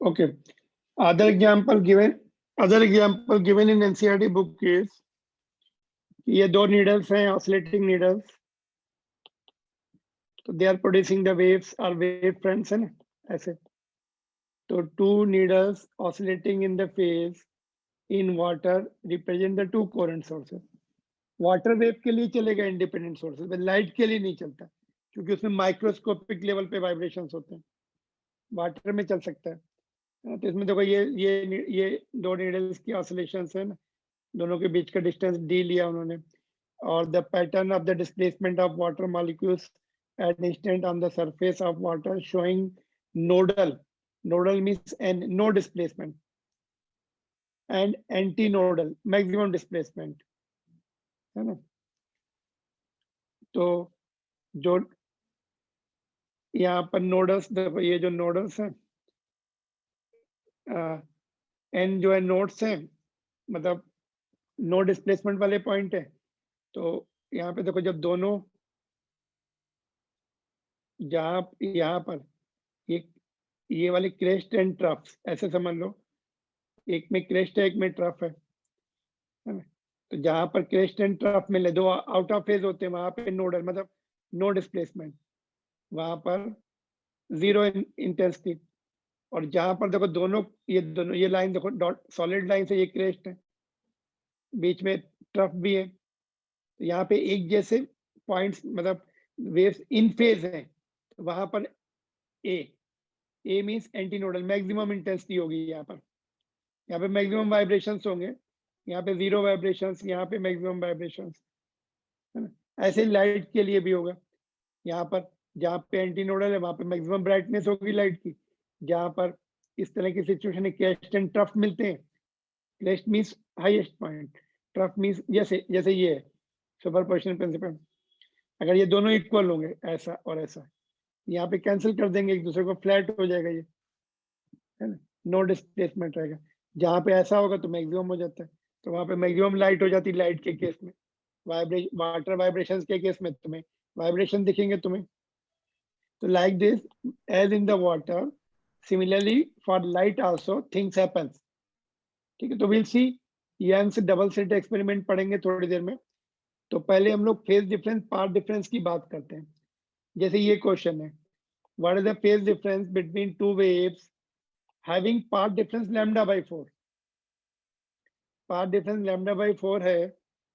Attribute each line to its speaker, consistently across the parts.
Speaker 1: Okay. Other example given in NCERT book is ये दो needles हैं, oscillating needles. तो they are producing the waves or wave fronts है ना ऐसे. तो two needles oscillating in the phase in water represent the two current sources. Water wave के लिए चलेगा इंडिपेंडेंट सोर्सेज, लाइट के लिए नहीं चलता क्योंकि उसमें माइक्रोस्कोपिक लेवल पे वाइब्रेशंस होते हैं. वाटर में चल सकता है. तो इसमें देखो ये दो नीडल्स की ऑसिलेशंस है ना, दोनों के बीच का डिस्टेंस डी लिया उन्होंने, और the pattern of the displacement of water molecules at instant on the surface of water showing nodal means N no displacement and anti nodal maximum displacement है ना. तो जो यहाँ पर नोडल्स, ये जो नोडल्स हैं एन जो है नोड्स हैं, मतलब नो डिस्प्लेसमेंट वाले पॉइंट है. तो यहाँ पे देखो जब दोनों यहाँ पर ये वाले क्रेस्ट एंड ट्रफ ऐसे समझ लो, एक में क्रेस्ट है एक में ट्रफ है ना. तो जहां पर क्रेस्ट एंड ट्रफ मिले, दो आउट ऑफ फेज होते हैं, वहां पे नोडल मतलब नो डिस्प्लेसमेंट, वहां पर जीरो इंटेंसिटी. और जहां पर देखो दोनों ये लाइन देखो डॉट सॉलिड लाइन से, ये क्रेस्ट है, बीच में ट्रफ भी है. तो यहाँ पे एक जैसे पॉइंट्स मतलब वेव्स इन फेज हैं. तो वहां पर A means anti nodal, maximum intensity होगी यहाँ पे मैक्सिमम वाइब्रेशंस होंगे, यहाँ पे जीरो वाइब्रेशंस, यहाँ पे मैक्सिमम वाइब्रेशंस है ना. ऐसे ही लाइट के लिए भी होगा, यहाँ पर जहाँ पे एंटी नोडल है वहां पे मैक्सिमम ब्राइटनेस होगी लाइट की. जहाँ पर इस तरह की सिचुएशन में क्रेस्ट एंड ट्रफ मिलते हैं, crest means highest point, trough means जैसे ये है सुपरपोजिशन प्रिंसिपल. अगर ये दोनों इक्वल होंगे ऐसा और ऐसा, यहाँ पे कैंसिल कर देंगे एक दूसरे को, फ्लैट हो जाएगा ये है ना, नो डिस्प्लेसमेंट रहेगा. जहाँ पे ऐसा होगा तो मैक्सिमम हो जाता है, तो वहां पे मैक्सिमम लाइट हो जाती है. लाइट के केस में वाटर वाइब्रेशंस के केस में तुम्हें वाइब्रेशन दिखेंगे तुम्हें. तो like this as in the water, similarly for light also things happens. ठीक है, तो will see Young's double slit experiment पढ़ेंगे थोड़ी देर में. तो पहले हम लोग फेज डिफरेंस पार्ट डिफरेंस की बात करते हैं. जैसे ये क्वेश्चन है, what is the phase difference between two waves having path difference λ/4. Path difference λ/4 है,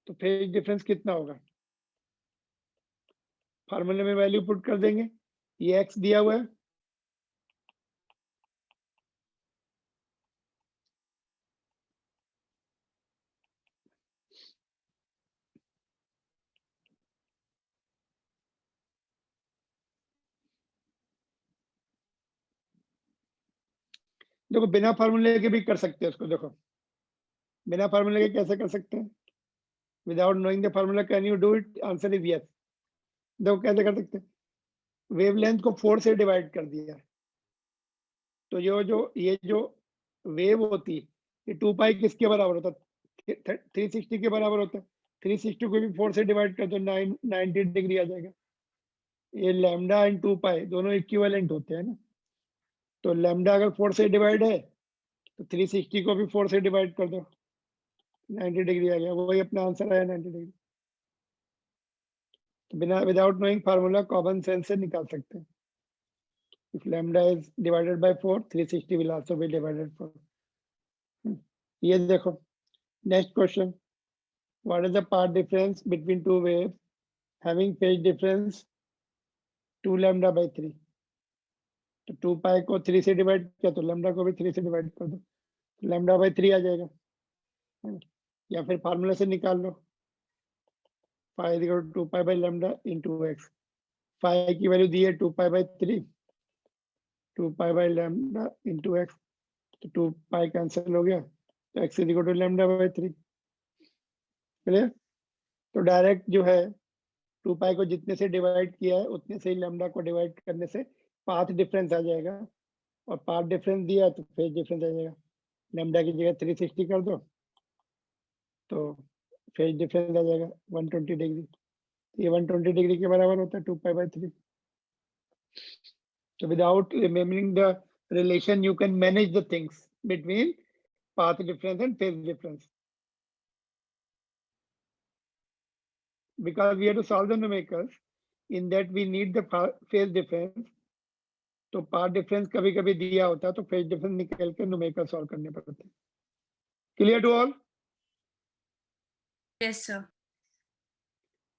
Speaker 1: तो फेज डिफरेंस कितना होगा. फार्मूले में वैल्यू पुट कर देंगे, ये x दिया हुआ है, देखो बिना फार्मूले के भी कर सकते हैं उसको. देखो बिना फार्मूले के कैसे कर सकते हैं, without knowing the formula can you do it, answer is yes. देखो कैसे कर सकते हैं, वेवलेंथ को 4 से डिवाइड कर दिया, तो ये जो वेव होती है, ये 2 पाई किसके बराबर होता है, 360 के बराबर होता है. 360 को भी 4 से डिवाइड कर दो, 90 डिग्री आ जाएगा. ये लैम्डा एंड 2 पाई दोनों इक्विवेलेंट होते हैं ना. तो लैम्डा अगर 4 से डिवाइड है तो 360 को भी 4 से डिवाइड कर दो, 90 डिग्री आ गया. वही अपना आंसर आया 90 डिग्री. तो बिना without knowing formula common sense से निकाल सकते हैं. If lambda is divided by 4, 360 will also be divided 4. ये देखो next question, what is the path difference between two waves having phase difference 2 λ/3. तो 2 पाई को 3 से डिवाइड किया तो लैम्डा को भी 3 से डिवाइड कर दो, λ/3 आ जाएगा. या फिर फार्मूला से निकाल लो, phi equal to 2 pi by lambda into x. Phi की वैल्यू दी है 2 pi by 3, 2 pi by lambda into x. तो 2 पाई कैंसिल हो गया, तो x is equal to λ/3. Clear. तो डायरेक्ट जो है 2 पाई को जितने से डिवाइड किया है उतने से ही लैम्डा को डिवाइड करने से पाथ डिफरेंस आ जाएगा, और पाथ डिफरेंस दिया तो फेज डिफरेंस आ जाएगा. लैम्डा की जगह 360 कर दो तो फेज डिफरेंस आ जाएगा 120 डिग्री. ये 120 डिग्री के बराबर होता है 2 pi by 3. So without remembering the relation you can manage the things between path difference and phase difference. Because we have to solve the numericals, in that we need the phase difference. तो path difference कभी कभी दिया होता है तो phase difference निकल के numerical solve करने पड़ते हैं. Clear to all?
Speaker 2: Yes sir.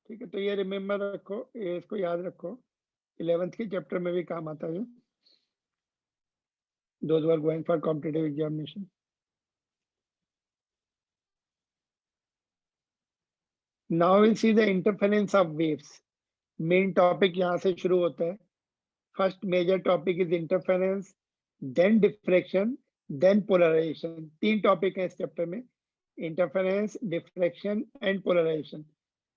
Speaker 1: ठीक है, तो ये रिमेम्बर रखो, ये इसको याद रखो. 11th के चैप्टर में भी काम आता है. Those who are going for competitive examination. Now we'll see the interference of waves. Main topic यहाँ से शुरू होता है. First major topic is interference, then diffraction, then polarization. 3 topic हैं इस चैप्टर में. Interference, diffraction and polarization.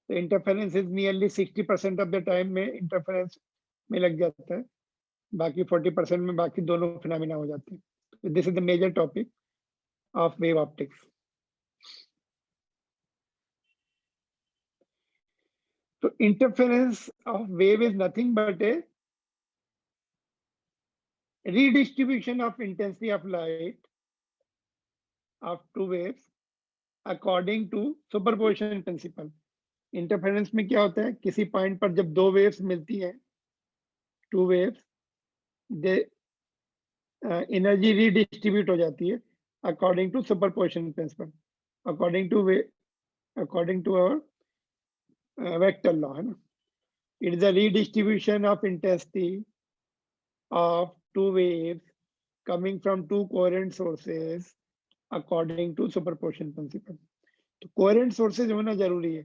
Speaker 1: So interference is nearly 60% of the time में interference में लग जाता है. बाकी 40% में बाकी दोनों phenomena हो जाते हैं. So this is the major topic of wave optics. So interference of wave is nothing but a redistribution of intensity of light of two waves according to superposition principle. Interference में क्या होता है, किसी point पर जब दो waves मिलती हैं, two waves, they energy redistribute हो जाती है according to superposition principle, according to our vector law, है ना. It is a redistribution of intensity of two waves coming from two coherent sources according to superposition principle. तो coherent sources होना जरूरी है.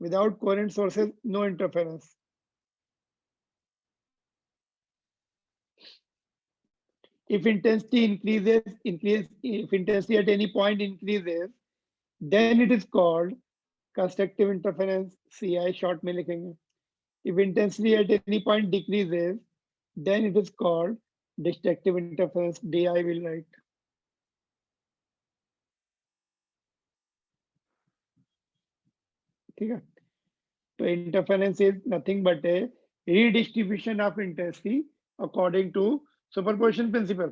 Speaker 1: Without coherent sources, no interference. If intensity if intensity at any point increases, then it is called constructive interference. CI short में लिखेंगे. If intensity at any point decreases, then it is called destructive interference. DI will write. ठीक है, तो interference is nothing but a redistribution of intensity according to superposition principle.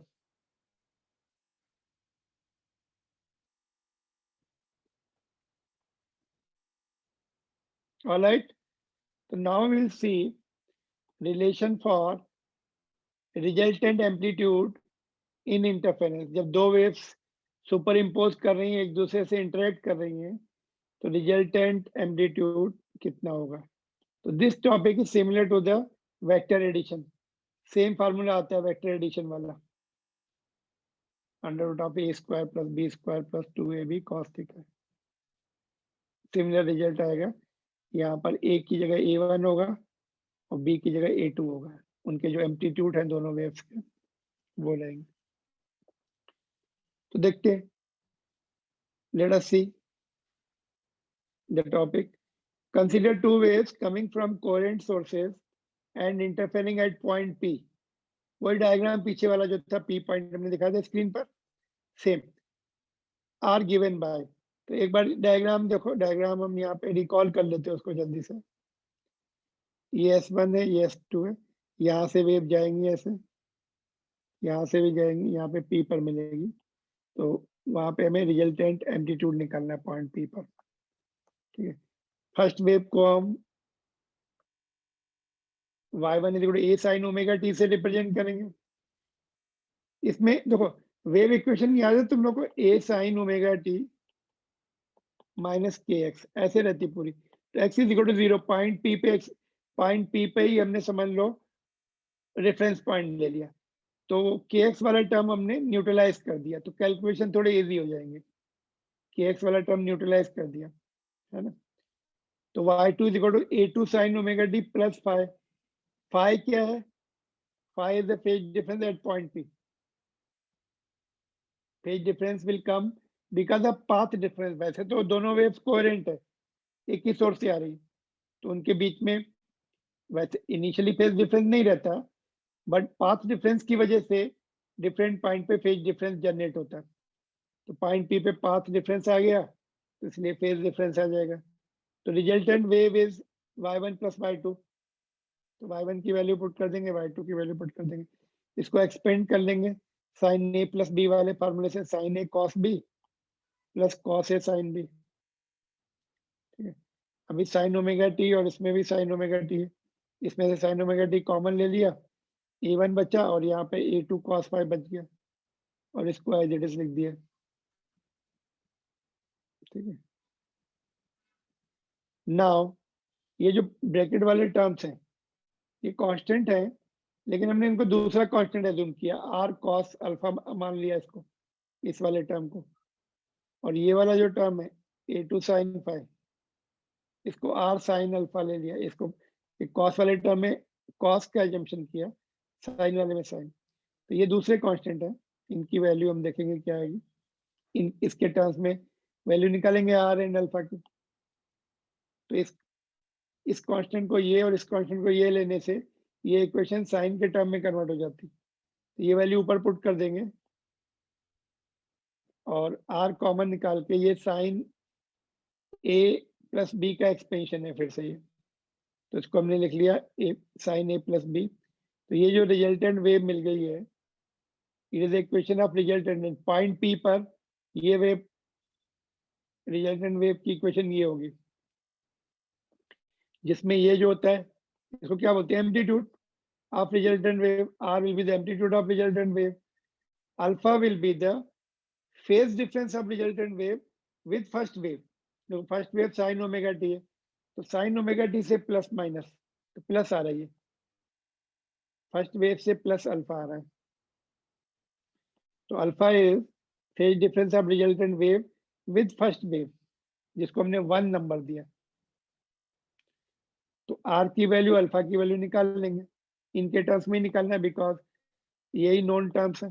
Speaker 1: All right, so now we'll see relation for resultant amplitude in interference. जब दो waves super impose कर रही हैं, एक दूसरे से इंटरेक्ट कर रही हैं, तो रिजल्टेंट एम्पलीट्यूड कितना होगा. तो this topic is similar to the vector addition. Same formula आता है वेक्टर एडिशन वाला, under root of A square plus B square plus 2ab cos theta. Similar result आएगा. यहाँ पर ए की जगह a1 होगा और बी की जगह a2 होगा. उनके जो एम्पलीट्यूड है दोनों वेव्स के वो रहेंगे. तो देखते हैं, let us see the topic. Consider two waves coming from coherent sources and interfering at point P. वही डायग्राम पीछे वाला जो था P पॉइंट हमने दिखाया था स्क्रीन पर, सेम. Are given by. तो एक बार डायग्राम देखो, डायग्राम हम यहाँ पे रिकॉल कर लेते हैं उसको जल्दी से. ये S1 है, ये S2 है. यहाँ से वेव जाएंगी ऐसे, यहाँ से भी जाएंगी, यहाँ पे P पर मिलेगी. तो वहां पे हमें रिजल्टेंट एम्पलीट्यूड निकालना है पॉइंट P पर. ठीक है, फर्स्ट वेव को हम y1 a sin omega t से रिप्रेजेंट करेंगे. इसमें देखो वेव इक्वेशन याद है तुम लोग को, a sin omega t minus kx ऐसे रहती पूरी. तो x is equal to 0. Point p पे ही हमने समझ लो रेफरेंस पॉइंट ले लिया, तो kx वाला टर्म हमने न्यूट्रलाइज कर दिया, तो कैलकुलेशन थोड़े इजी हो जाएंगे. kx वाला टर्म न्यूट्रलाइज कर दिया, है ना. तो y2 is equal to a2 sin omega t plus phi. Phi क्या है? Phi is the phase difference at point P. Phase difference will come because of path difference. वैसे तो दोनों वेव्स कोहेरेंट है, एक ही सोर्स से आ रही, तो उनके बीच में वैसे इनिशियली फेज डिफरेंस नहीं रहता, बट पाथ डिफरेंस की वजह से डिफरेंट पॉइंट पे फेज डिफरेंस जनरेट होता है. तो पॉइंट P पे पाथ डिफरेंस आ गया, तो इसलिए फेज डिफरेंस आ जाएगा. तो resultant wave is y1 plus y2. तो y1 की वैल्यू पुट कर देंगे, y2 की वैल्यू पुट कर देंगे, इसको एक्सपेंड कर लेंगे. साइन ए प्लस बी वाले फार्मूले से sign A cos B plus cos A sine B. ठीक है, अभी साइन ओमेगा टी और इसमें भी साइन ओमेगा टी है, इसमें से साइन ओमेगा टी कॉमन ले लिया, ए1 बचा और यहाँ पे ए2 कॉस फाई बच गया और इसको एज इट इज लिख दिया। ठीक है, नाउ ये जो ब्रैकेट वाले टर्म्स हैं ये कांस्टेंट है, लेकिन हमने इनको दूसरा कांस्टेंट एज्यूम किया, आर कॉस अल्फा मान लिया इसको, इस वाले टर्म को, और ये वाला जो टर्म है ए2 साइन फाई, इसको आर साइन अल्फा ले लिया, इसको कॉस वाले टर्म में कॉस का एजम्पशन किया, साइन वाले में साइन। तो ये दूसरे कांस्टेंट है, इनकी वैल्यू हम देखेंगे क्या आएगी, इसके टर्म्स में वैल्यू निकालेंगे आर एंड अल्फा की। तो इस कांस्टेंट को ये और इस कांस्टेंट को ये लेने से ये इक्वेशन साइन के टर्म में कन्वर्ट हो जाती, तो ये वैल्यू ऊपर पुट कर देंगे और आर कॉमन निकाल के ये साइन ए प्लस बी का एक्सपेंशन है फिर से ये, तो इसको हमने लिख लिया ए साइन ए प्लस बी। तो ये जो रिजल्टेंट वेव मिल गई है, it is equation of resultant point P पर, ये वेव रिजल्टेंट वेव की इक्वेशन ये होगी, जिसमें ये जो होता है इसको क्या बोलते हैं, amplitude of resultant wave, R will be the amplitude of resultant wave, alpha will be the phase difference of resultant wave with first wave. तो first wave sine omega T है, तो साइन ओमेगा टी से plus minus, तो plus आ रहा है, first wave से plus alpha आ रहा है, तो alpha is phase difference of resultant wave with first wave, जिसको हमने 1 नंबर दिया। तो आर की वैल्यू अल्फा की वैल्यू निकाल लेंगे, इनके टर्म्स में ही निकालना है बिकॉज यही नोन टर्म्स है।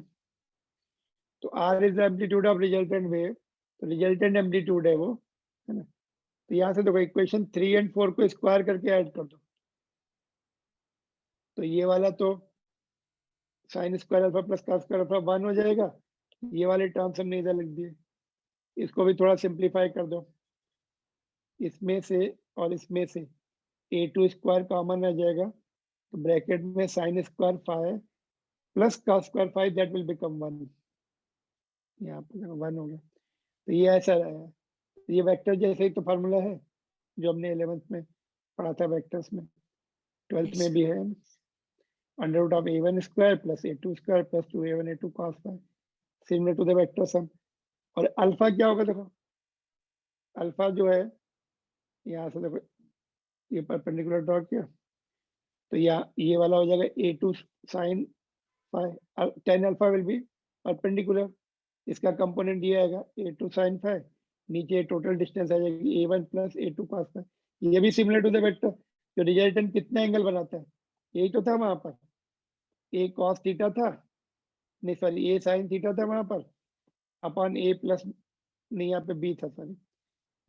Speaker 1: तो R is the amplitude of resultant wave, तो रिजल्टेंट एम्पलीट्यूड है वो, है ना। तो यहाँ से देखो इक्वेशन 3 और 4 को स्क्वायर करके ऐड कर दो, तो ये वाला तो sine square alpha plus cos square alpha 1 हो जाएगा, ये वाले टर्म्स हमने इधर लिख दिए, इसको भी थोड़ा सिंप्लीफाई कर दो, इसमें से और इसमें से a2 स्क्वायर कॉमन आ जाएगा, तो ब्रैकेट में sine square five plus cos square five that will become 1, यहाँ पर 1 हो गया। तो ये ऐसा है, ये वेक्टर जैसे ही तो फार्मूला है जो हमने 11th में पढ़ा था वेक्टर्स में, 12th में भी है, under root of a1 square plus a2 square plus 2a1 a2 cos phi, similar to the vector sum. और अल्फा क्या होगा, देखो अल्फा जो है यहाँ से देखो ये परपेंडिकुलर ड्रॉ किया, तो ये वाला हो जाएगा a2 sine phi, tan alpha will be perpendicular, इसका कंपोनेंट ये आएगा a2 साइन फाइव, नीचे टोटल डिस्टेंस आ जाएगी a1 plus a2 cos phi, ये भी सिमिलर टू द वेक्टर, जो रिजल्टेंट कितना एंगल बनाता है, यही तो था वहां पर, a cos थीटा था, नहीं सॉरी a sin थीटा था वहां पर, अपॉन a प्लस, नहीं यहाँ पे b था sorry,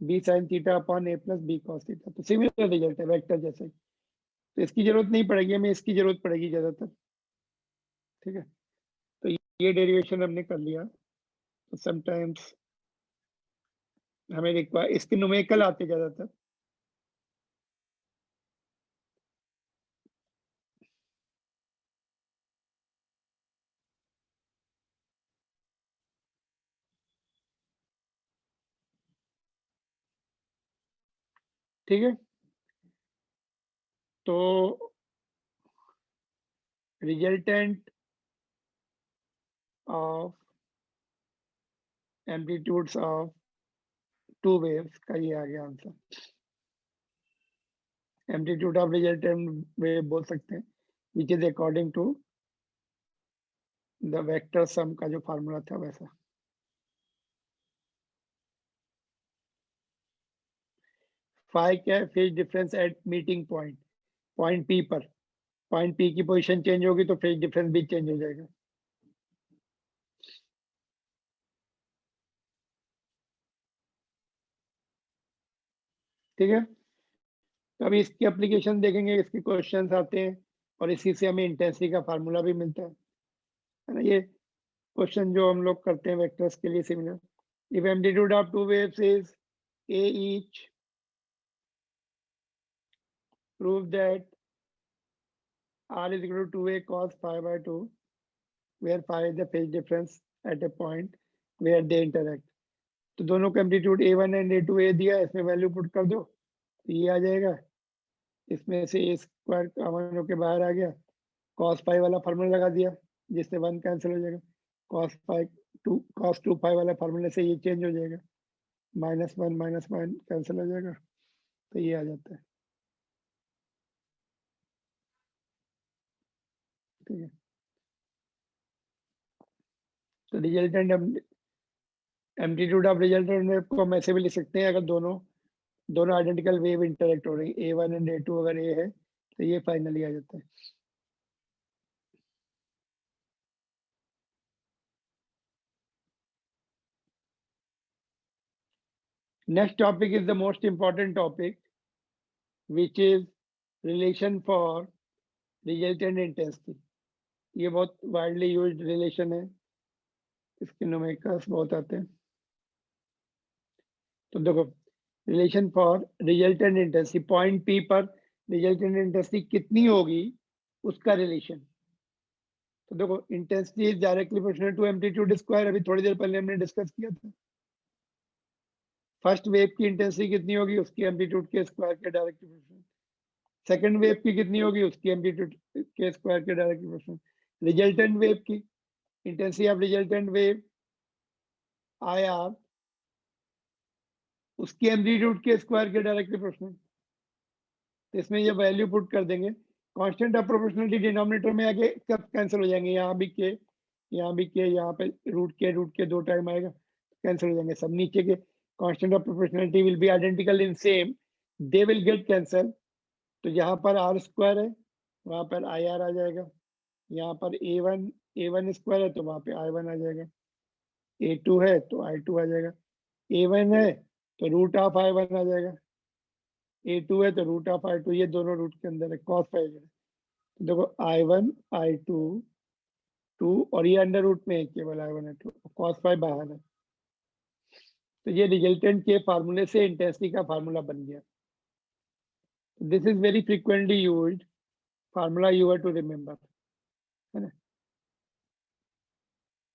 Speaker 1: b sin theta upon a plus b cos theta, तो सिमिलर रिजल्ट है वेक्टर जैसे ही, तो इसकी जरूरत नहीं पड़ेगी हमें, इसकी जरूरत पड़ेगी ज्यादातर। ठीक है, तो ये डेरिवेशन हमने कर लिया, तो समटाइम्स हमें रिक्वायर इसके न्यूमेरिकल आते ज्यादातर। ठीक है, तो resultant of amplitudes of two waves का ये आ गया answer, amplitude of resultant wave बोल सकते हैं, which is according to the vector sum का जो फार्मूला था वैसा। फाई क्या है, phase difference at meeting point, point P पर, पॉइंट पी की पोजीशन चेंज होगी तो फेज डिफरेंस भी चेंज हो जाएगा। ठीक है, तो अभी इसकी एप्लीकेशन देखेंगे, इसके क्वेश्चंस आते हैं और इसी से हमें इंटेंसिटी का फार्मूला भी मिलता है ना। ये क्वेश्चन जो हम लोग करते हैं वेक्टर्स के लिए similar, if amplitude of two waves is a each, prove that r is equal to 2a cos phi by 2 where phi is the phase difference at a point where they interact. तो दोनों का amplitude A1 and A2 A दिया है, इसमें value put कर दो तो ये आ जाएगा, इसमें से A स्क्वायर कॉमन होके बाहर आ गया, cos phi वाला फार्मूला लगा दिया जिससे 1 कैंसिल हो जाएगा, cos 2 phi वाला फार्मूले से ये चेंज हो जाएगा, -1 कैंसिल हो जाएगा, तो ये आ जाता है। ठीक है, तो resultant amplitude of resultant wave को हम ऐसे भी लिख सकते हैं, अगर दोनों आइडेंटिकल वेव इंटरेक्ट हो रही है, A1 एंड A2 अगर A है तो ये फाइनली आ जाता है। Next topic is the most important topic, which is relation for resultant intensity. ये बहुत widely used relation है, इसके न्यूमेरिकल्स बहुत आते हैं। तो देखो, relation for resultant intensity, point P पर रिजल्टेंट इंटेंसिटी कितनी होगी उसका रिलेशन। तो देखो, intensity is directly proportional to amplitude square, अभी थोड़ी देर पहले हमने डिस्कस किया था। फर्स्ट वेव की इंटेंसिटी कितनी होगी उसकी एम्पलीट्यूड के स्क्वायर के डायरेक्टली प्रोपोर्शनल, सेकंड वेव की कितनी होगी उसकी एम्पलीट्यूड के स्क्वायर के डायरेक्टली प्रोपोर्शनल, रिजल्टेंट वेव की intensity of resultant wave IR उसकी एम्पलीट्यूड के स्क्वायर के डायरेक्टली प्रोपोर्शनल। तो इसमें ये वैल्यू पुट कर देंगे, कांस्टेंट ऑफ प्रोपोर्शनलिटी डिनोमिनेटर में आके कब कैंसिल हो जाएंगे, यहाँ भी के, यहाँ भी के, यहाँ पे रूट के 2 टाइम आएगा, कैंसिल हो जाएंगे सब। नीचे के constant of proportionality will be identical in same, they will get cancel. तो यहाँ पर R स्क्वायर है, वहां पर IR आ जाएगा, यहाँ पर A1 स्क्वायर है तो वहां पे I1 आ जाएगा, A2 है तो I2 आ जाएगा, A1 है तो रूट ऑफ I1 आ जाएगा, A2 है तो रूट ऑफ I2, ये दोनों रूट के अंदर है, cos phi है। देखो I1 I2 2 और ये अंडर रूट में है केवल I1 I2, cos phi बाहर है। तो ये रिजल्टेंट के फार्मूले से इंटेंसिटी का फार्मूला बन गया। This is very frequently used formula, you have to remember, है ना।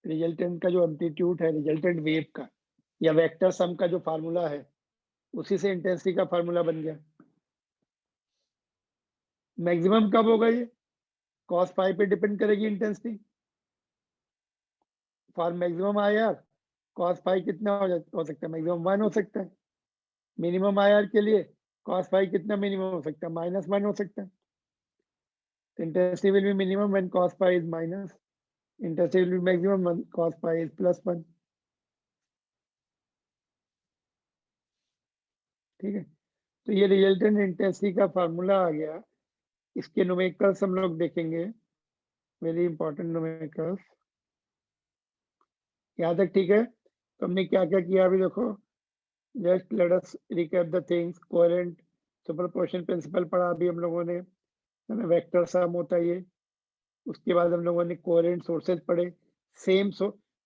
Speaker 1: रिजल्टेंट का जो एम्पलीट्यूड है रिजल्टेंट वेव का या वेक्टर सम का जो फार्मूला है उसी से इंटेंसिटी का फार्मूला बन गया। मैक्सिमम कब होगा ये, cos phi पे डिपेंड करेगी intensity. For maximum IR cos phi कितना हो सकता है, मैक्सिमम 1 हो सकता है। मिनिमम IR के लिए cos phi कितना मिनिमम हो सकता है, -1 हो सकता है। Intensity will be minimum when cos phi is minus, intensity will be maximum when cos phi is +1। ठीक है, तो ये रिजल्टेंट इंटेंसिटी का फार्मूला आ गया। इसके न्यूमेरिकल्स हम लोग देखेंगे, वेरी इंपॉर्टेंट न्यूमेरिकल्स। यहाँ तक ठीक है, तो हमने क्या क्या किया अभी देखो, just let us recap the things. Coherent superposition principle पढ़ा अभी हम लोगों ने, वेक्टर सम होता है ये। उसके बाद हम लोगों ने कोहेरेंट सोर्सेज पढ़े, सेम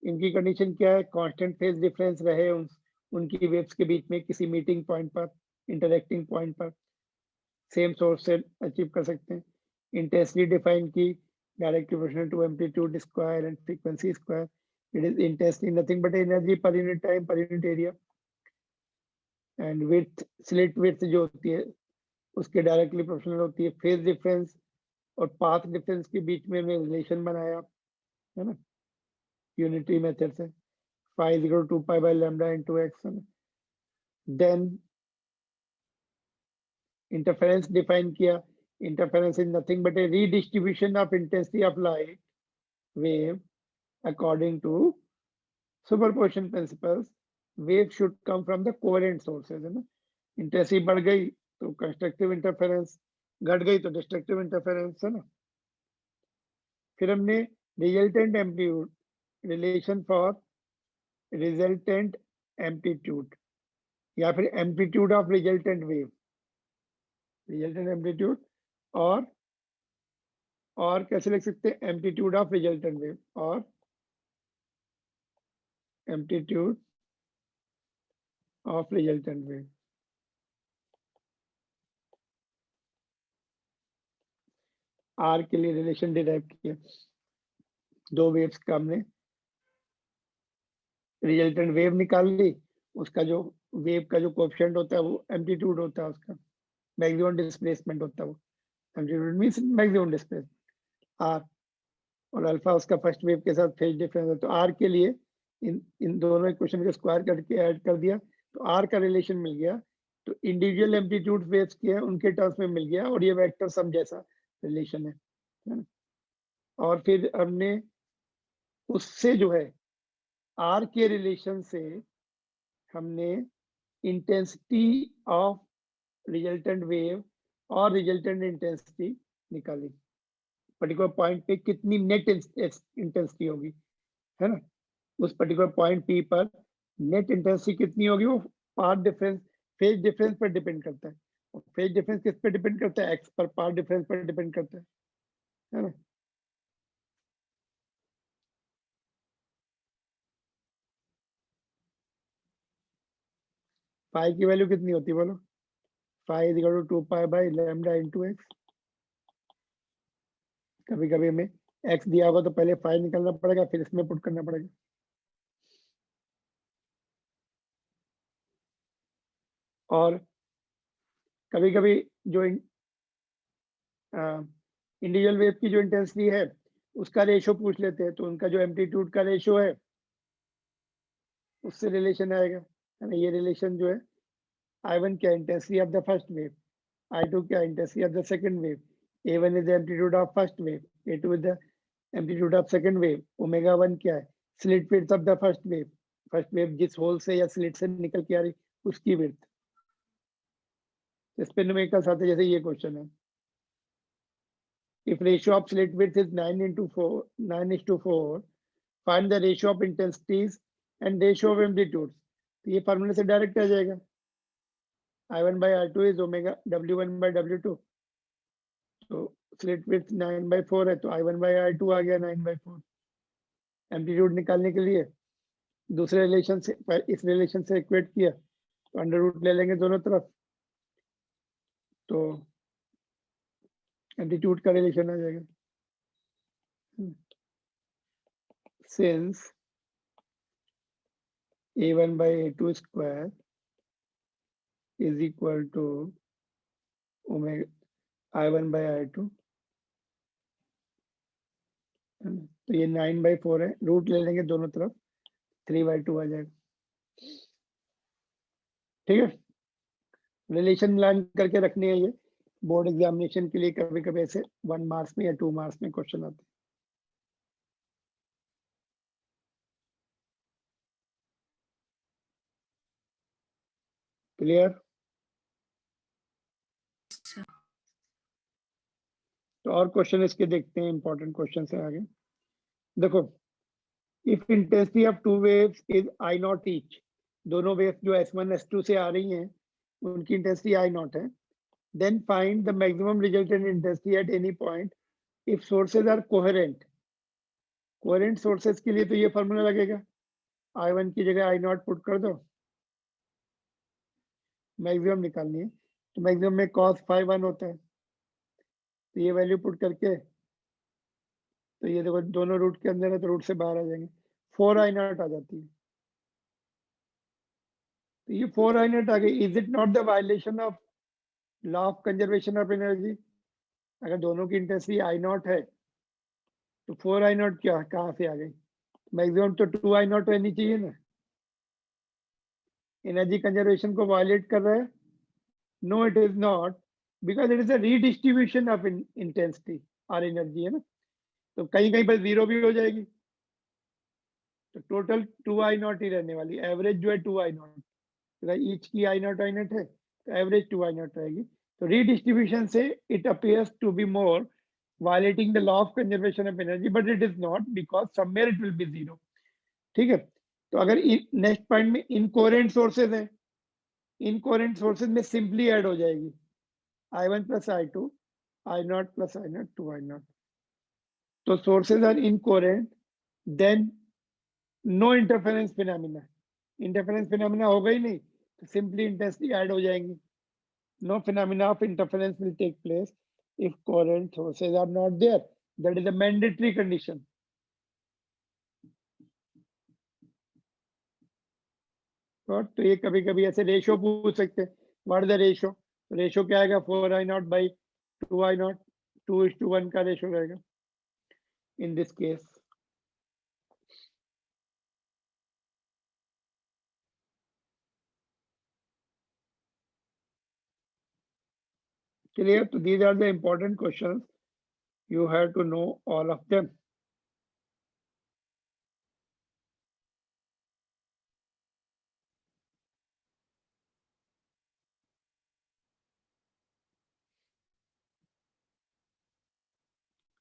Speaker 1: इनकी कंडीशन क्या है, कांस्टेंट फेज डिफरेंस रहे उनकी वेव्स के बीच में किसी मीटिंग पॉइंट पर, इंटरेक्टिंग पॉइंट पर सेम सोर्स से अचीव कर सकते हैं। इंटेंसिटी डिफाइन की, direct proportional to amplitude square and frequency square. It is intensity nothing but energy per unit time per unit area. And width, slit width जो होती है उसके डायरेक्टली प्रोपोर्शनल होती है। फेज डिफरेंस और पाथ डिफरेंस के बीच में हमने रिलेशन बनाया, है ना, यूनिटरी मेथड से, phi is equal to 2 pi by lambda into x, है ना। देन इंटरफेरेंस डिफाइन किया, interference is nothing but A redistribution of intensity of light wave according to superposition principles. Wave should come from the coherent sources, है ना। Intensity बढ़ गई तो constructive interference, घट गई तो डिस्ट्रक्टिव इंटरफेरेंस, है ना। फिर हमने resultant amplitude, relation for resultant amplitude या फिर amplitude of resultant wave, resultant amplitude और कैसे लिख सकते हैं, एम्पलीट्यूड ऑफ रिजल्टेंट वेव और amplitude of resultant wave. R के लिए रिलेशन डिराइव किया, दो वेव्स का हमने रिजल्टेंट वेव निकाल ली, उसका जो वेव का जो कोएफिशिएंट होता है वो एम्पलीट्यूड होता है, उसका मैक्सिमम डिस्प्लेसमेंट होता है वो। Amplitude means maximum displacement R, और अल्फा उसका फर्स्ट वेव के साथ फेज डिफरेंस है। तो आर के लिए इन दोनों इक्वेशन को स्क्वायर करके ऐड कर दिया तो आर का रिलेशन मिल गया। तो इंडिविजुअल एम्पलीट्यूड वेव्स के हैं उनके टर्म्स में मिल गया, और ये वेक्टर सम जैसा रिलेशन है ना? और फिर हमने उससे जो है आर के रिलेशन से हमने इंटेंसिटी ऑफ रिजल्टेंट वेव और रिजल्टेंट इंटेंसिटी निकाली, पर्टिकुलर पॉइंट पे कितनी नेट इंटेंसिटी होगी, है ना? उस पर्टिकुलर पॉइंट पी पर नेट इंटेंसिटी कितनी होगी वो पाथ डिफरेंस, फेज डिफरेंस पर डिपेंड करता है। फेज डिफरेंस किस पे डिपेंड करता है? एक्स पर, पाथ डिफरेंस पर डिपेंड करता है ना? फाई की वैल्यू कितनी होती है बोलो? Phi is equal to 2 pi by lambda into x. कभी कभी हमें एक्स दिया होगा तो पहले फाई निकालना पड़ेगा, फिर इसमें पुट करना पड़ेगा। और कभी कभी जो इंडिविजुअल वेव की जो इंटेंसिटी है उसका रेशियो पूछ लेते हैं, तो उनका जो एम्पलीट्यूड का रेशियो है उससे रिलेशन आएगा, है ना? ये रिलेशन जो है I1 क्या intensity of the first wave, I2 क्या intensity of the second wave, A1 is the amplitude of first wave, A2 is the amplitude of second wave, omega 1 क्या है? Slit width of the first wave जिस whole से या slit से निकल के आ रही उसकी विड्थ। इस पे न्यूमेरिकल्स आते जैसे ये क्वेश्चन है, if ratio of slit width is 9:4 find the ratio of intensities and ratio of amplitudes। तो ये फार्मूले से डायरेक्ट आ जाएगा, I1 by I2 is omega W1 by W2। तो स्लिट विड्थ 9/4 है तो I1 by I2 आ गया 9/4। एम्पलीट्यूड निकालने के लिए दूसरे रिलेशन से इस रिलेशन से इक्वेट किया तो अंडर रूट ले लेंगे दोनों तरफ, तो एम्पलीट्यूड का रिलेशन आ जाएगा। Since A1 by A2 square is equal to omega I1 by I2, तो ये 9/4 है, रूट ले लेंगे दोनों तरफ, 3/2 आ जाएगा। ठीक है, रिलेशन लर्न करके रखनी है, ये बोर्ड एग्जामिनेशन के लिए कभी कभी ऐसे 1 मार्क्स में या 2 मार्क्स में क्वेश्चन आते हैं। क्लियर? तो और क्वेश्चन इसके देखते हैं, इंपॉर्टेंट क्वेश्चन है आगे। देखो, if intensity of two waves is I not each, दोनों वेव्स जो S1 S2 से आ रही हैं उनकी इंटेंसिटी आई नॉट है, then find the maximum resultant intensity at any point if sources are coherent। Coherent sources के लिए तो ये फॉर्मूला लगेगा, I1 की जगह I0 पुट कर दो, मैक्सिमम निकालनी है तो मैक्सिमम में cos phi 1 होता है, तो ये वैल्यू पुट करके, तो ये देखो दोनों रूट के अंदर है तो रूट से बाहर आ जाएंगे, 4I0 आ जाती है। तो ये 4I0 आ गई, is it not the violation of law of conservation of energy? अगर दोनों की इंटेंसिटी I0 है तो 4I0 क्या कहाँ से आ गई? मैक्सिमम तो 2I0 रहनी चाहिए ना। एनर्जी कंजर्वेशन को वायलेट कर रहा है? No it is not, because it is a redistribution of intensity और एनर्जी, है ना? तो कहीं कहीं पर जीरो भी हो जाएगी, तो टोटल 2I0 ही रहने वाली, एवरेज जो है 2I0, ईच की I0 है तो एवरेज 2I0 रहेगी। तो रीडिस्ट्रीब्यूशन से it appears to be more violating the law of conservation of energy, but it is not, because somewhere it will be zero। ठीक है, तो अगर नेक्स्ट पॉइंट में इनकोहेरेंट सोर्सेज है, इनकोहेरेंट सोर्सेज में सिंपली ऐड हो जाएगी I1 plus I2, I0 plus I0, 2I0। तो sources are incoherent, then no interference phenomena, interference phenomena होगा ही नहीं तो सिंपली इंटेंसिटी ऐड हो जाएंगी। No phenomena of interference will take place if coherent sources are not there, that is a mandatory condition। और तो ये कभी कभी ऐसे रेशो पूछ सकते हैं, व्हाट द रेशो, रेशो क्या आएगा 4I0 बाई 2I0, 2:1 का रेशो रहेगा in this case. Clear? So these are the important questions. You have to know all of them.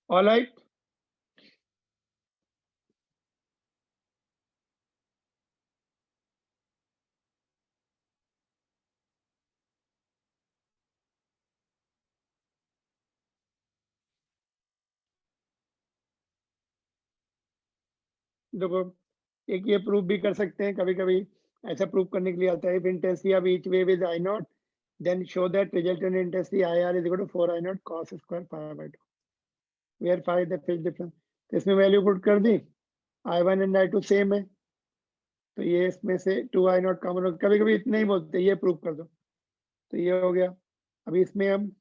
Speaker 1: All right. देखो एक ये प्रूफ भी कर सकते हैं, कभी कभी ऐसा प्रूफ करने के लिए आता है, if intensity of each wave is I0 then show that resultant intensity IR is equal to 4I0 cos square pi by 2 where phi the phase difference। तो इसमें वैल्यू पुट कर दी, I1 एंड I2 सेम है, तो ये इसमें से 2I0 common हो, कभी कभी इतना ही बोलते हैं ये प्रूफ कर दो, तो ये हो गया। अभी इसमें हम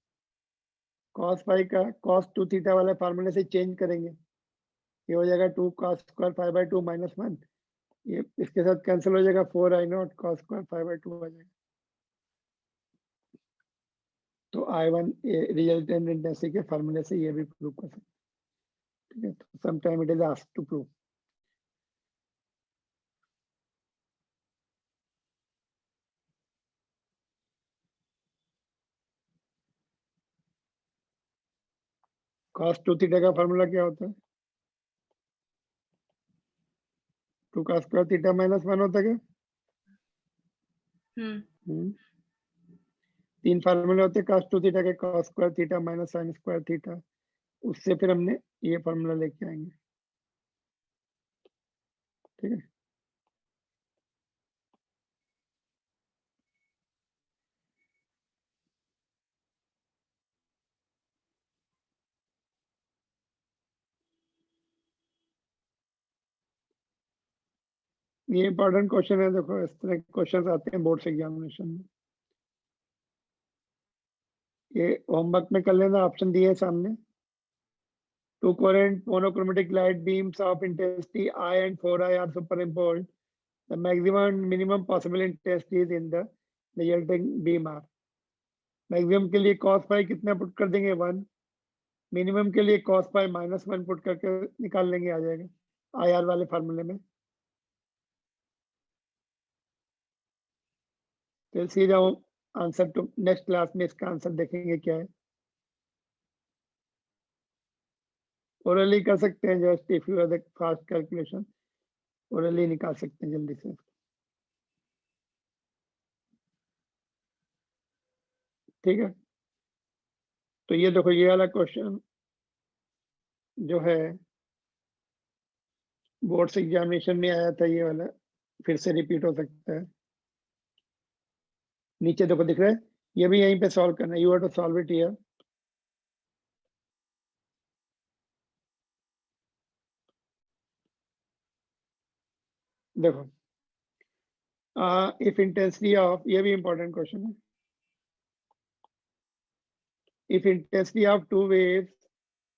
Speaker 1: cos phi का cos 2 थीटा वाला फार्मूले से चेंज करेंगे, ये हो जाएगा 2 cos square pi by 2 minus 1, ये इसके साथ कैंसिल हो जाएगा, 4I0 cos square pi by 2 आ जाएगा। तो I1 रिजल्टेंट इंटेंसिटी के फार्मूले से ये भी प्रूव कर सकते हैं, ठीक है। तो sometime it is asked to prove. cos 2 theta का फार्मूला क्या होता है, 2 cos स्क्वायर थीटा माइनस 1 होता है क्या? तीन फार्मूले होते हैं cos 2 थीटा के, cos square theta minus sin square theta, उससे फिर हमने ये फार्मूला लेके आएंगे, ठीक है। ये इंपॉर्टेंट क्वेश्चन है, देखो इस तरह के क्वेश्चन आते हैं बोर्ड्स एग्जामिनेशन में, ये होमवर्क में कर लेना, ऑप्शन दिए सामने। Two coherent monochromatic light beams of intensity I and 4I are superimposed. The maximum and minimum possible intensity is in the resulting beam are. Maximum के लिए cos phi कितना पुट कर देंगे 1, मिनिमम के लिए cos phi -1 पुट करके निकाल लेंगे, आ जाएगा IR वाले फार्मूले में। तो सीधा आंसर टू नेक्स्ट क्लास में इसका आंसर देखेंगे क्या है, ओरली कर सकते हैं, just if you are the fast calculation orally निकाल सकते हैं जल्दी से, ठीक है। तो ये देखो ये वाला क्वेश्चन जो है बोर्ड्स एग्जामिनेशन में आया था, ये वाला फिर से रिपीट हो सकता है। नीचे देखो दिख रहा है, ये भी यहीं पे सॉल्व करना है, you have to solve it here. देखो इफ इंटेंसिटी ऑफ, ये भी इंपॉर्टेंट क्वेश्चन है, if intensity of two waves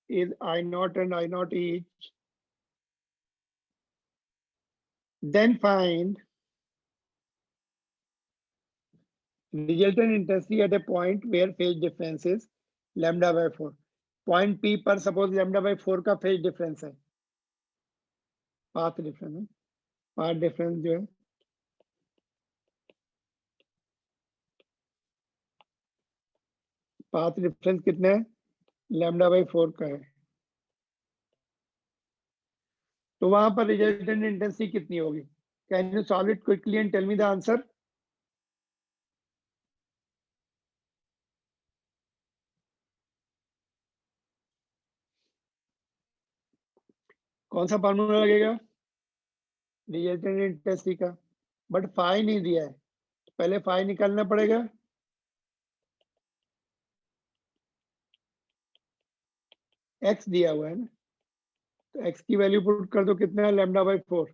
Speaker 1: is I0 and I0 each, then find resultant intensity at a point where phase difference is lambda by 4। Point P पर suppose lambda by 4 का phase difference है, path difference है, path difference जो है path difference कितना है, lambda by 4 का है, तो वहां पर रिजल्टेंट इंटेंसिटी कितनी होगी? Can you solve it quickly and tell me the answer? कौन सा फार्मूला लगेगा रिजल्टेंट इंटेंसिटी का? बट फाई नहीं दिया है, तो पहले फाई निकालना पड़ेगा, एक्स दिया हुआ है ना, तो एक्स की वैल्यू पुट कर दो, कितना है lambda by 4,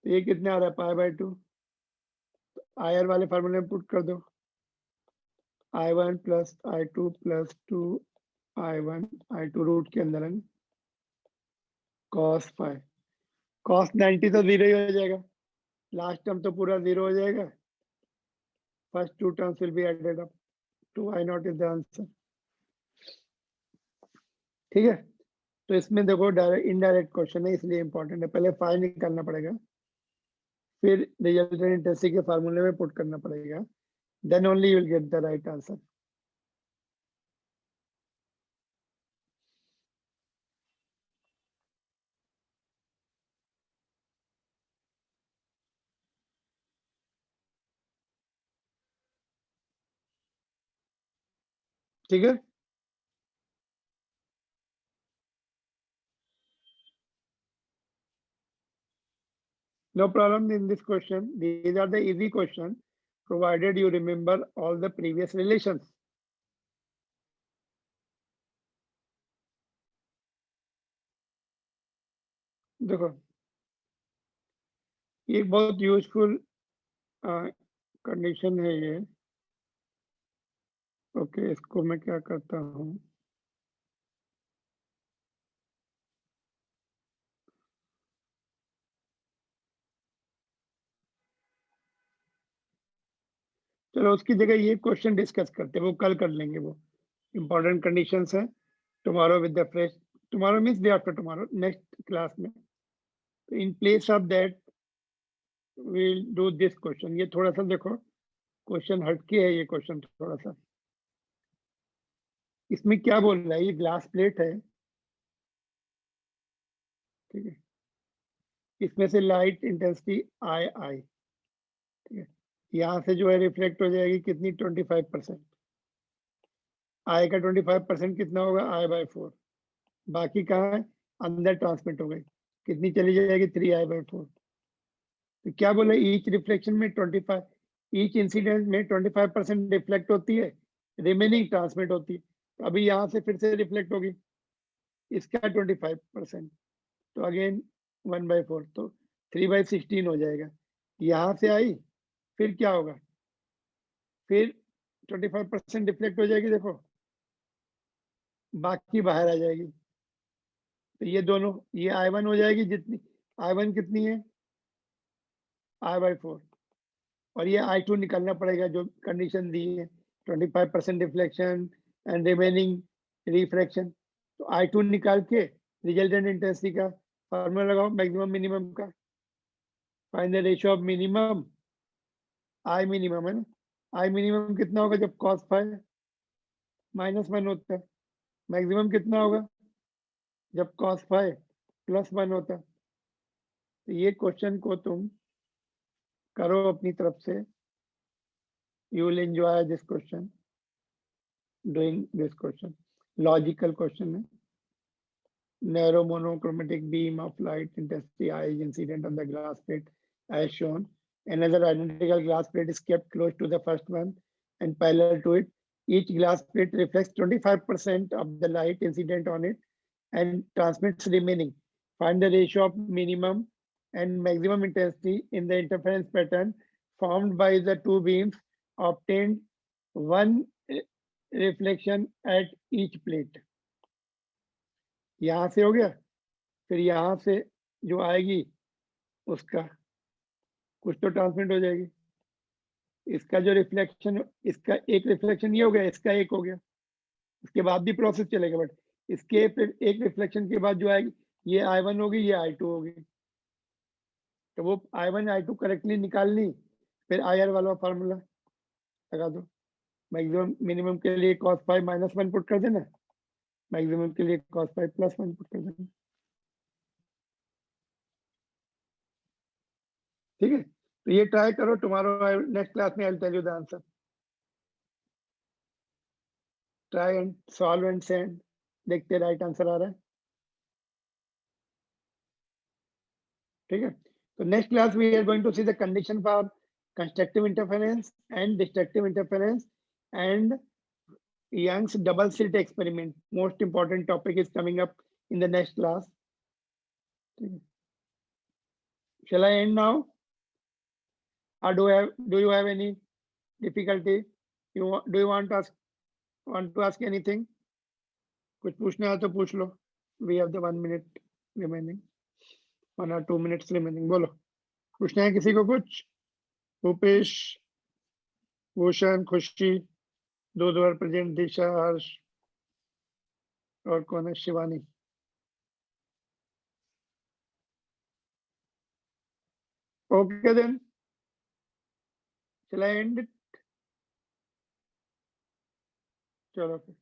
Speaker 1: तो ये कितना आ रहा है पाई बाय 2, IR वाले फार्मूले में पुट कर दो, I1 plus I2 plus 2I1 I2 root के अंदर है cos phi, cos 90 तो 0 ही हो जाएगा, लास्ट टर्म तो पूरा 0 हो जाएगा, first 2 terms will be added up, 2I0 is the answer. ठीक है, तो इसमें देखो डायरेक्ट इनडायरेक्ट क्वेश्चन है इसलिए इंपॉर्टेंट है, पहले फाई निकालना पड़ेगा, फिर रिजल्टेंट इंटेंसिटी के फार्मूले में पुट करना पड़ेगा, then only you will get the right answer. ठीक है, no problem in this question, these are the easy question provided you remember all the previous relations। देखो ये बहुत यूजफुल कंडीशन है ये। ओके, इसको मैं क्या करता हूँ, चलो उसकी जगह ये क्वेश्चन डिस्कस करते हैं, वो कल कर लेंगे, वो इंपॉर्टेंट कंडीशंस है। Tomorrow with the fresh, tomorrow means day after tomorrow, next class में। In place of that we'll do this question। ये थोड़ा सा देखो क्वेश्चन हटके है, ये क्वेश्चन थोड़ा सा, इसमें क्या बोल रहा है, ये ग्लास प्लेट है, ठीक है, इसमें से लाइट इंटेंसिटी आई, ठीक है, यहाँ से जो है रिफ्लेक्ट हो जाएगी कितनी, 25%, आई का 25% कितना होगा, I/4, बाकी कहाँ है, अंदर ट्रांसमिट हो गई, कितनी चली जाएगी, 3I/4। तो क्या बोले, ईच रिफ्लेक्शन में 25, ईच इंसिडेंट में 25% रिफ्लेक्ट होती है, रिमेनिंग ट्रांसमिट होती है। तो अभी यहाँ से फिर से रिफ्लेक्ट होगी, इसका 25%, तो अगेन 1/4, तो 3/16 हो जाएगा। यहाँ से आई, फिर क्या होगा, फिर 25% रिफ्लेक्ट हो जाएगी, देखो बाकी बाहर आ जाएगी, तो ये दोनों, ये I1 हो जाएगी, जितनी I1 कितनी है, I/4, और ये I2 निकालना पड़ेगा जो कंडीशन दी है, 25% रिफ्लेक्शन एंड रिमेनिंग रिफ्रैक्शन। तो I2 निकाल के रिजल्टेंट इंटेंसिटी का फार्मूला लगाओ, मैक्सिमम मिनिमम का, find the ratio of minimum, I minimum है ना, I मिनिमम कितना होगा जब cos phi -1 होता है, मैक्सिमम कितना होगा जब cos phi +1 होता है। तो ये क्वेश्चन को तुम करो अपनी तरफ से, you will enjoy this question, doing this question, logical question है। Narrow monochromatic beam of light intensity I is incident on the glass plate as shown. Another identical glass plate is kept close to the first one and parallel to it. Each glass plate reflects 25% of the light incident on it and transmits remaining. Find the ratio of minimum and maximum intensity in the interference pattern formed by the two beams obtained one reflection at each plate। यहाँ से हो गया, फिर यहाँ से जो आएगी उसका कुछ तो ट्रांसमिट हो जाएगी, इसका जो रिफ्लेक्शन, इसका एक रिफ्लेक्शन ये हो गया, इसका एक हो गया, इसके बाद भी प्रोसेस चलेगा, बट इसके फिर एक रिफ्लेक्शन के बाद जो आएगी, ये I1 होगी, ये I2 होगी, तो वो I1 I2 करेक्टली निकालनी, फिर IR वाला फार्मूला लगा दो, मैक्सिमम मिनिमम के लिए cos phi -1 पुट कर देना, मैक्सिमम के लिए cos phi +1 पुट कर देना। ठीक है, तो ये ट्राई करो, टुमारो नेक्स्ट क्लास में I will tell you the answer, try and solve and send, देखते राइट आंसर आ रहा है। ठीक है, तो next class we are going to see the condition for constructive interference and destructive interference and Young's double slit experiment, most important topic is coming up in the next class। Shall I end now? or do you have any difficulty? Do you want to ask anything? कुछ पूछना है तो पूछ लो. We have the 1 minute remaining, 1 or 2 minutes remaining. बोलो, पूछना है किसी को कुछ? भूपेश, भूषण, खुशी, those who are present, दिशा, हर्ष, और कौन है? Shivani. Okay then. Shall I end it? चलो फिर.